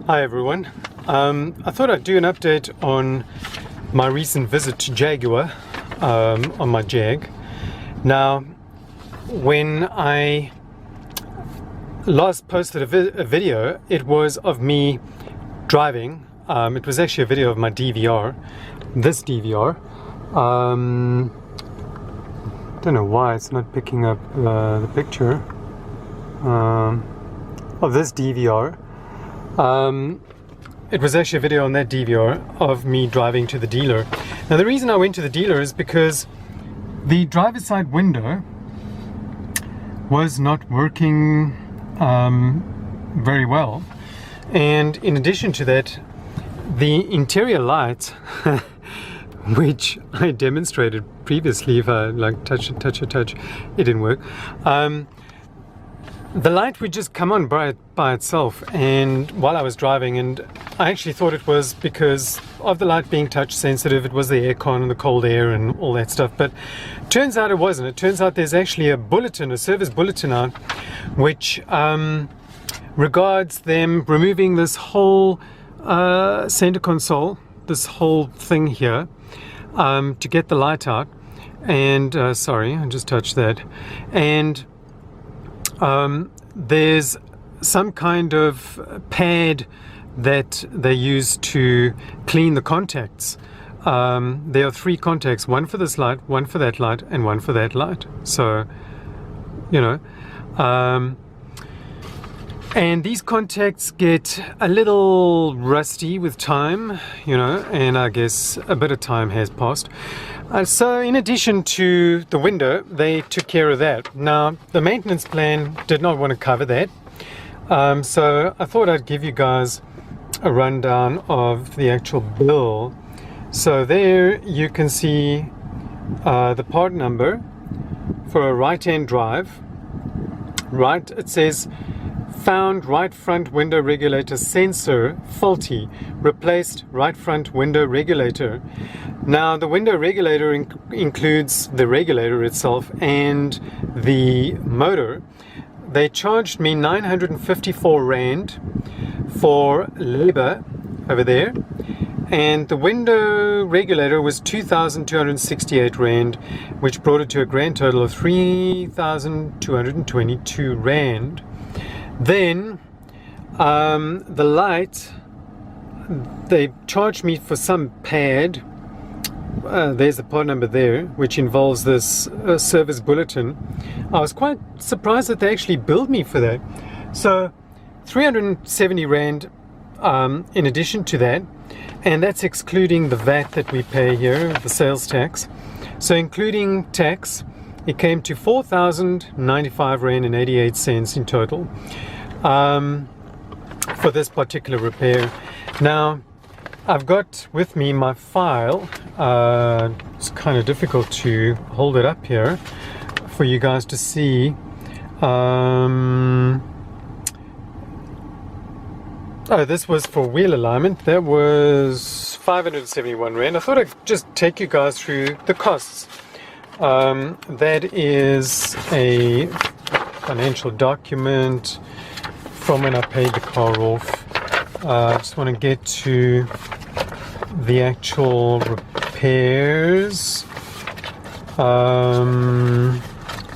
Hi everyone. I thought I'd do an update on my recent visit to Jaguar on my Jag. Now, when I last posted a video, it was of me driving. It was actually a video of my DVR, this DVR. Don't know why it's not picking up the picture of this DVR. It was actually a video on that DVR of me driving to the dealer. Now the reason I went to the dealer is because the driver's side window was not working very well, and in addition to that, the interior light which I demonstrated previously, if I like touch, it didn't work. The light would just come on by itself, and while I was driving, and I actually thought it was because of the light being touch sensitive, it was the aircon and the cold air and all that stuff, but turns out it wasn't. It turns out there's actually a bulletin, a service bulletin out, which regards them removing this whole center console, this whole thing here, to get the light out. And sorry, I just touched that. And there's some kind of pad that they use to clean the contacts. There are 3 contacts, one for this light, one for that light, and one for that light. So, you know, and these contacts get a little rusty with time, you know, and I guess a bit of time has passed. So in addition to the window, they took care of that. Now, the maintenance plan did not want to cover that. So I thought I'd give you guys a rundown of the actual bill. So there you can see the part number for a right-hand drive. Right, it says found right front window regulator sensor faulty, replaced right front window regulator. Now the window regulator includes the regulator itself and the motor. They charged me 954 Rand for labor over there, and the window regulator was 2,268 Rand, which brought it to a grand total of 3,222 Rand. Then the light, they charged me for some pad. There's the part number there, which involves this service bulletin. I was quite surprised that they actually billed me for that. So 370 Rand in addition to that, and that's excluding the VAT that we pay here, the sales tax. So including tax, it came to 4,095 Rand and 88 cents in total for this particular repair. Now, I've got with me my file. It's kind of difficult to hold it up here for you guys to see. Oh, this was for wheel alignment. That was 571 Rand. I thought I'd just take you guys through the costs. That is a financial document from when I paid the car off. I just want to get to the actual repairs.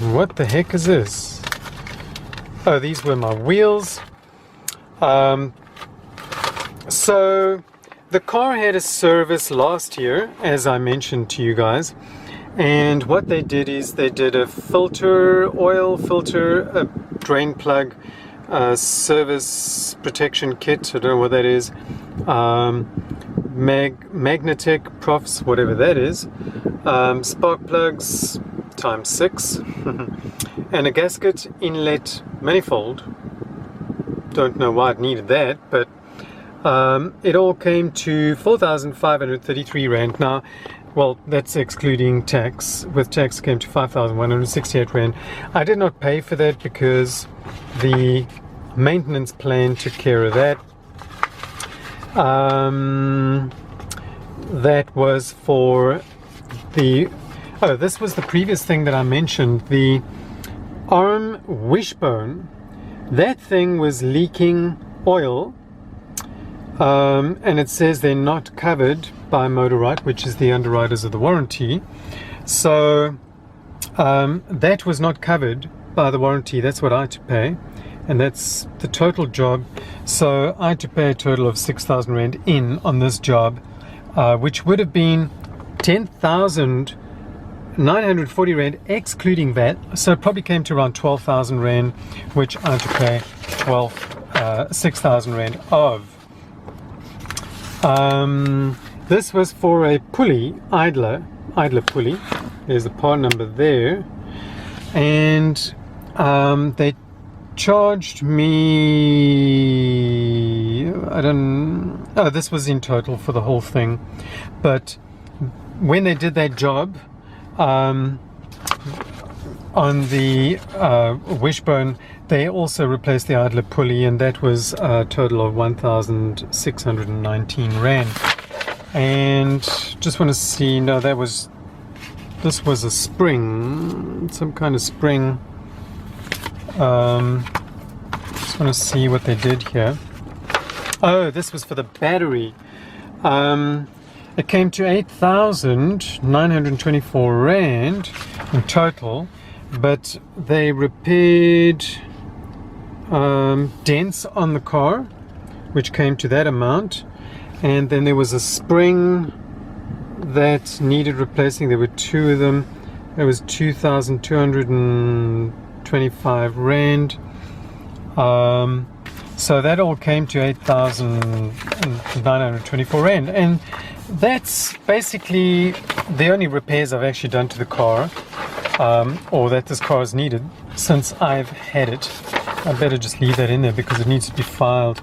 What the heck is this? Oh, these were my wheels. So the car had a service last year, as I mentioned to you guys, and what they did is they did a filter, oil filter, a drain plug, service protection kit, I don't know what that is, magnetic profs, whatever that is, spark plugs times 6, and a gasket inlet manifold. Don't know why it needed that, but it all came to 4,533 Rand. Now, well, that's excluding tax. With tax, it came to 5,168 Rand. I did not pay for that because the maintenance plan took care of that. That was for the... Oh, this was the previous thing that I mentioned. The arm wishbone. That thing was leaking oil and it says they're not covered by Motorite, which is the underwriters of the warranty. So that was not covered by the warranty. That's what I had to pay, and that's the total job. So I had to pay a total of 6,000 Rand in on this job, which would have been 10,940 Rand excluding VAT. So it probably came to around 12,000 Rand, which I had to pay 6,000 Rand of. This was for a pulley, idler pulley. There's the part number there, and they charged me, this was in total for the whole thing, but when they did that job on the wishbone, they also replaced the idler pulley, and that was a total of 1,619 Rand. And just want to see, no, this was a spring, some kind of spring. Just want to see what they did here. Oh, this was for the battery. It came to 8,924 Rand in total, but they repaired dents on the car, which came to that amount, and then there was a spring that needed replacing. There were two of them. There was 2,225 Rand. So that all came to 8,924 Rand, and that's basically the only repairs I've actually done to the car, or that this car has needed since I've had it. I better just leave that in there because it needs to be filed.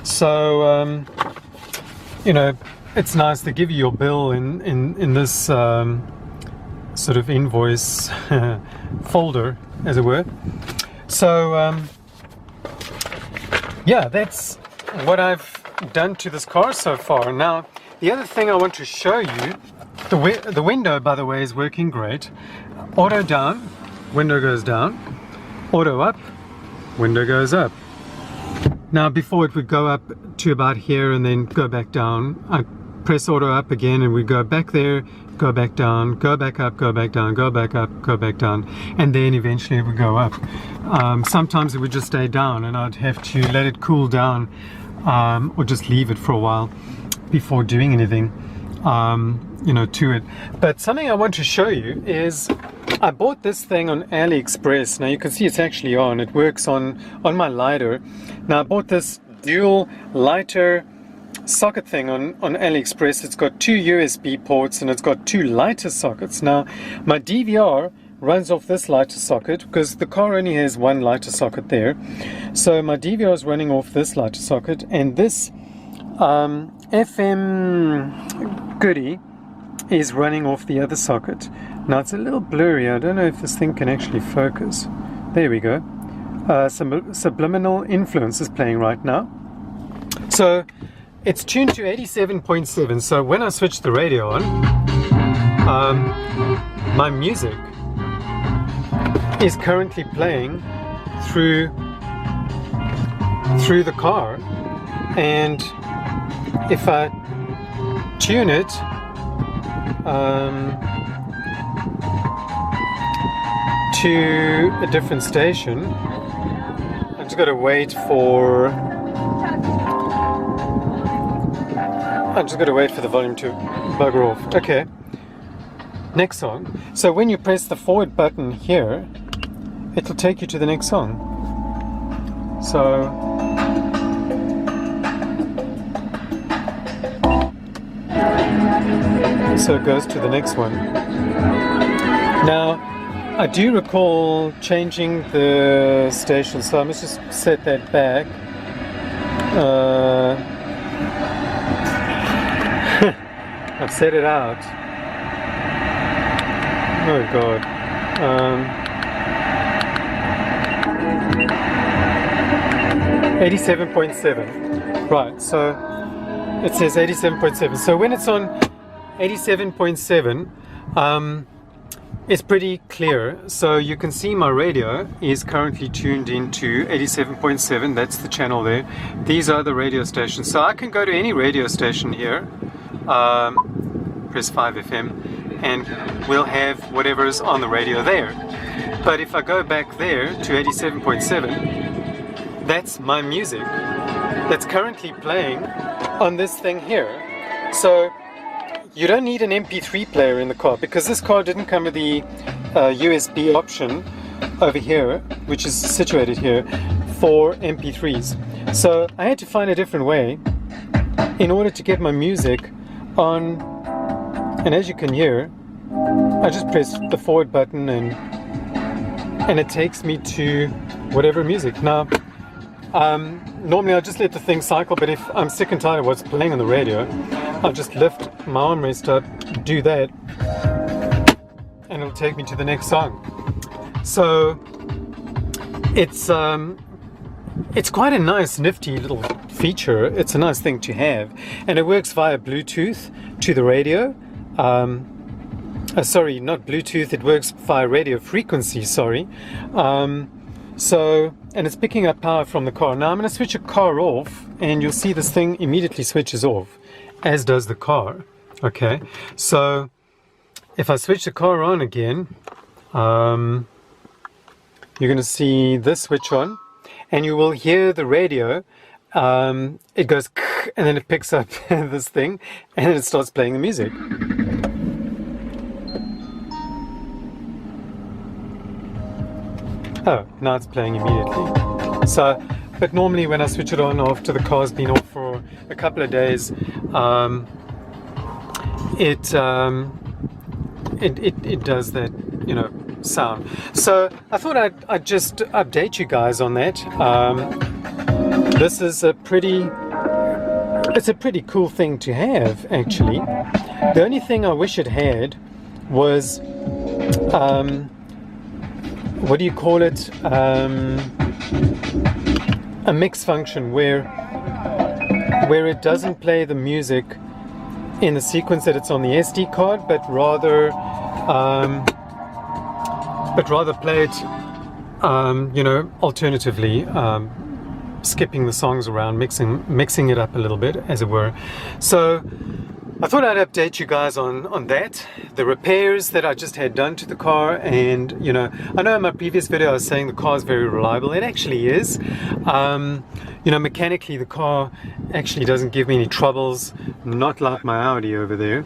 So you know, it's nice to give you your bill in this sort of invoice folder, as it were. So yeah, that's what I've done to this car so far. Now, the other thing I want to show you, the window, by the way, is working great. Auto down, window goes down. Auto up, window goes up. Now, before it would go up to about here and then go back down. I press auto up again and we go back there, go back down, go back up, go back down, go back up, go back down, and then eventually it would go up. Sometimes it would just stay down and I'd have to let it cool down, or just leave it for a while before doing anything you know, to it. But something I want to show you is I bought this thing on AliExpress. Now you can see it's actually on. It works on my lighter. Now I bought this dual lighter socket thing on AliExpress. It's got two USB ports and it's got two lighter sockets. Now my DVR runs off this lighter socket because the car only has one lighter socket there. So my DVR is running off this lighter socket, and this FM goodie is running off the other socket. Now it's a little blurry. I don't know if this thing can actually focus. There we go. Subliminal Influence is playing right now. So it's tuned to 87.7. So when I switch the radio on, my music is currently playing through the car, and if I tune it to a different station, I just got to wait for the volume to bugger off. Okay, next song. So when you press the forward button here, it'll take you to the next song. So it goes to the next one. Now I do recall changing the station, so I must just set that back. I've set it out. Oh god. 87.7. Right, so it says 87.7. So when it's on 87.7, it's pretty clear. So you can see my radio is currently tuned into 87.7. That's the channel there. These are the radio stations. So I can go to any radio station here, press 5 FM, and we'll have whatever's on the radio there. But if I go back there to 87.7, that's my music that's currently playing on this thing here. So you don't need an MP3 player in the car, because this car didn't come with the USB option over here, which is situated here for MP3s. So I had to find a different way in order to get my music on, and as you can hear, I just press the forward button and it takes me to whatever music. Now, normally I'll just let the thing cycle, but if I'm sick and tired of what's playing on the radio, I'll just lift my armrest up, do that, and it'll take me to the next song. So it's quite a nice, nifty little feature. It's a nice thing to have, and it works via Bluetooth to the radio. Sorry, not Bluetooth, it works via radio frequency, sorry. So, and it's picking up power from the car. Now I'm going to switch a car off, and you'll see this thing immediately switches off, as does the car. Okay, so if I switch the car on again, you're going to see this switch on, and you will hear the radio. It goes and then it picks up this thing, and then it starts playing the music. Oh, now it's playing immediately. So, but normally when I switch it on after the car's been off for a couple of days, it does that, you know, sound. So I thought I'd just update you guys on that. This is it's a pretty cool thing to have, actually. The only thing I wish it had was what do you call it? A mix function where it doesn't play the music in the sequence that it's on the SD card, but rather play it, you know, alternatively, skipping the songs around, mixing it up a little bit, as it were. So I thought I'd update you guys on that, the repairs that I just had done to the car. And you know, I know in my previous video I was saying the car is very reliable. It actually is. You know, mechanically the car actually doesn't give me any troubles, not like my Audi over there,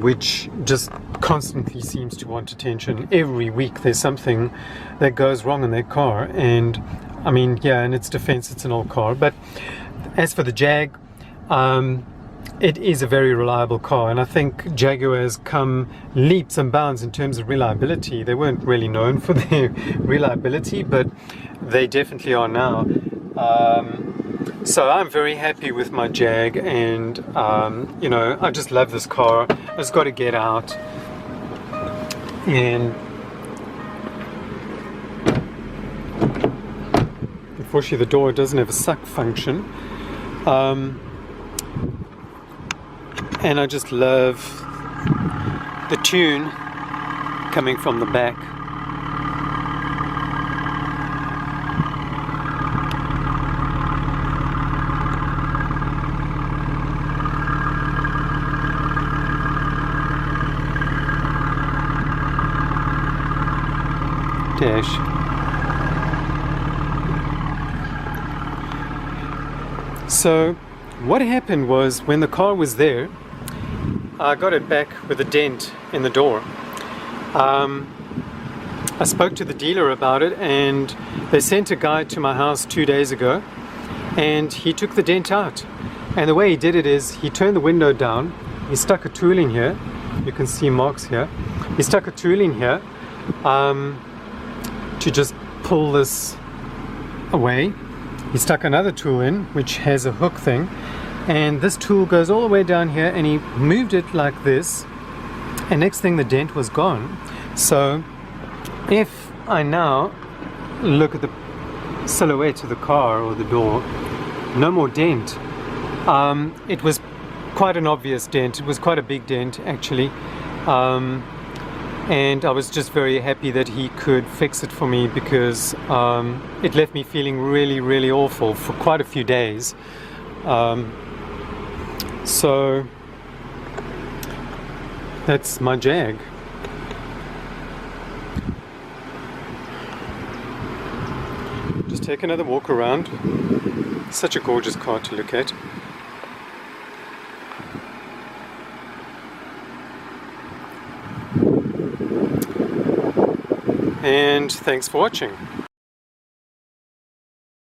which just constantly seems to want attention. Every week there's something that goes wrong in that car, and I mean, yeah, in its defense, it's an old car. But as for the Jag, it is a very reliable car, and I think Jaguars come leaps and bounds in terms of reliability. They weren't really known for their reliability, but they definitely are now. So I'm very happy with my Jag, and you know, I just love this car. I just got to get out, and unfortunately the door doesn't have a suck function. And I just love the tune coming from the back. Dash. So what happened was, when the car was there, I got it back with a dent in the door. I spoke to the dealer about it, and they sent a guy to my house 2 days ago, and he took the dent out. And the way he did it is, he turned the window down, he stuck a tool in here, you can see marks here, he stuck a tool in here to just pull this away. He stuck another tool in, which has a hook thing, and this tool goes all the way down here, and he moved it like this, and next thing the dent was gone. So if I now look at the silhouette of the car or the door, no more dent. It was quite an obvious dent. It was quite a big dent, actually, and I was just very happy that he could fix it for me, because it left me feeling really awful for quite a few days. So that's my Jag. Just take another walk around. Such a gorgeous car to look at. And thanks for watching.